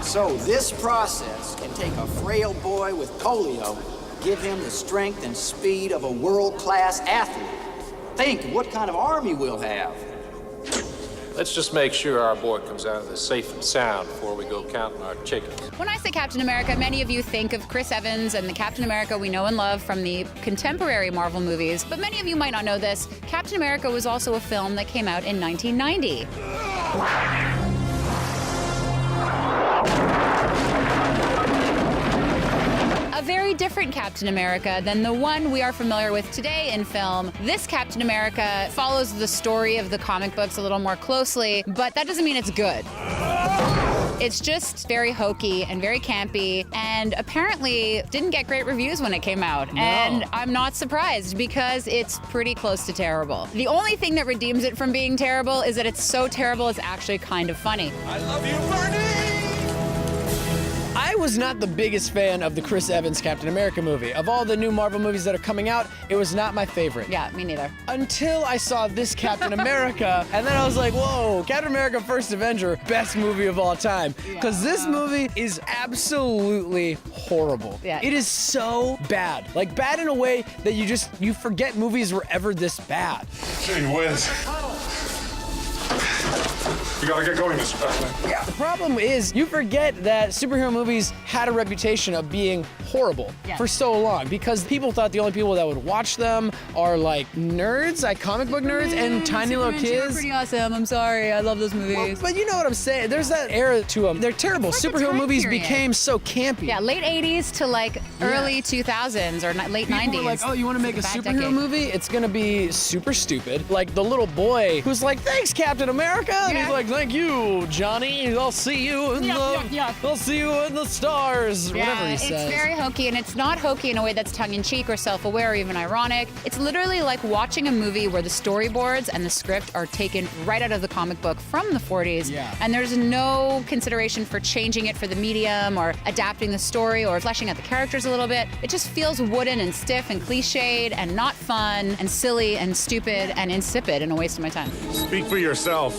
So this process can take a frail boy with polio, give him the strength and speed of a world-class athlete. Think what kind of army we'll have. Let's just make sure our boy comes out of this safe and sound before we go counting our chickens. When I say Captain America, many of you think of Chris Evans and the Captain America we know and love from the contemporary Marvel movies, but many of you might not know this. Captain America was also a film that came out in 1990. A very different Captain America than the one we are familiar with today in film. This Captain America follows the story of the comic books a little more closely, but that doesn't mean it's good. It's just very hokey and very campy, and apparently didn't get great reviews when it came out. No. And I'm not surprised because it's pretty close to terrible. The only thing that redeems it from being terrible is that it's so terrible it's actually kind of funny. I love you, Bernie! I was not the biggest fan of the Chris Evans Captain America movie. Of all the new Marvel movies that are coming out, it was not my favorite. Yeah, me neither. Until I saw this Captain America, and then I was like, whoa, Captain America First Avenger, best movie of all time. Because this movie is absolutely horrible. Yeah. It is so bad. Like, bad in a way that you forget movies were ever this bad. Gee whiz. We gotta get going, Mr. Batman. Yeah. The problem is you forget that superhero movies had a reputation of being horrible for so long because people thought the only people that would watch them are like nerds, like comic book nerds, and tiny little kids. Pretty awesome. I'm sorry. I love those movies. Well, but you know what I'm saying? There's that era to them. They're terrible. It's like a Superhero time movies period. became so campy. Yeah, late 80s to like early 2000s or late 90s. People were like, oh, you want to make a Bad superhero decade. movie? It's gonna be super stupid. Like the little boy who's like, thanks, Captain America. And he's like, thank you, Johnny. I'll see you in I'll see you in the stars. Whatever he says. It's very hokey, and it's not hokey in a way that's tongue-in-cheek or self-aware or even ironic. It's literally like watching a movie where the storyboards and the script are taken right out of the comic book from the 40s, and there's no consideration for changing it for the medium or adapting the story or fleshing out the characters a little bit. It just feels wooden and stiff and cliched and not fun and silly and stupid and insipid and a waste of my time. Speak for yourself.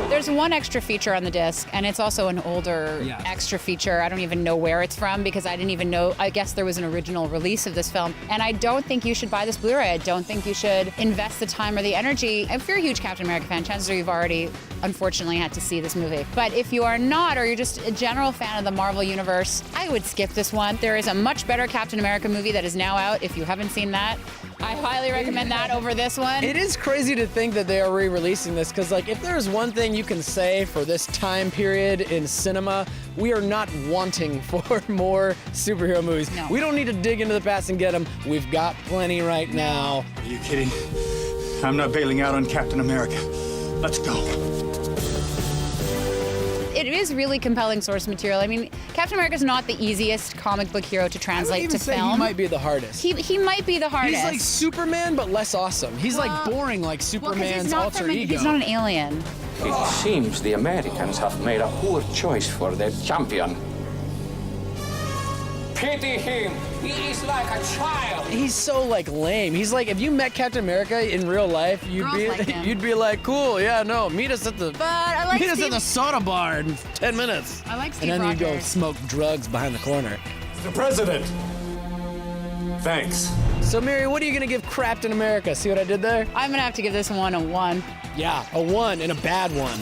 There's one extra feature on the disc, and it's also an older extra feature. I don't even know where it's from because I didn't even know. I guess there was an original release of this film, and I don't think you should buy this Blu-ray. I don't think you should invest the time or the energy. If you're a huge Captain America fan, chances are you've already, unfortunately, had to see this movie. But if you are not, or you're just a general fan of the Marvel Universe, I would skip this one. There is a much better Captain America movie that is now out. If you haven't seen that, I highly recommend that over this one. It is crazy to think that they are re-releasing this because, like, if there's one thing you can say for this time period in cinema, we are not wanting for more superhero movies. No. We don't need to dig into the past and get them. We've got plenty right now. Are you kidding? I'm not bailing out on Captain America. Let's go. It is really compelling source material. I mean, Captain America's not the easiest comic book hero to translate I would even to say film. He might be the hardest. He might be the hardest. He's like Superman, but less awesome. He's like boring like Superman's alter ego. He's not an alien. It seems the Americans have made a poor choice for their champion. Pity him. He is like a child. He's so like lame. He's like, if you met Captain America in real life, you'd be like, cool, yeah, no, meet us at the soda bar in 10 minutes. I like Steve And then you go Rogers. smoke drugs behind the corner. The president. Thanks. So Miri, what are you gonna give Captain America? See what I did there? I'm gonna have to give this one a 1. Yeah, a 1 and a bad one.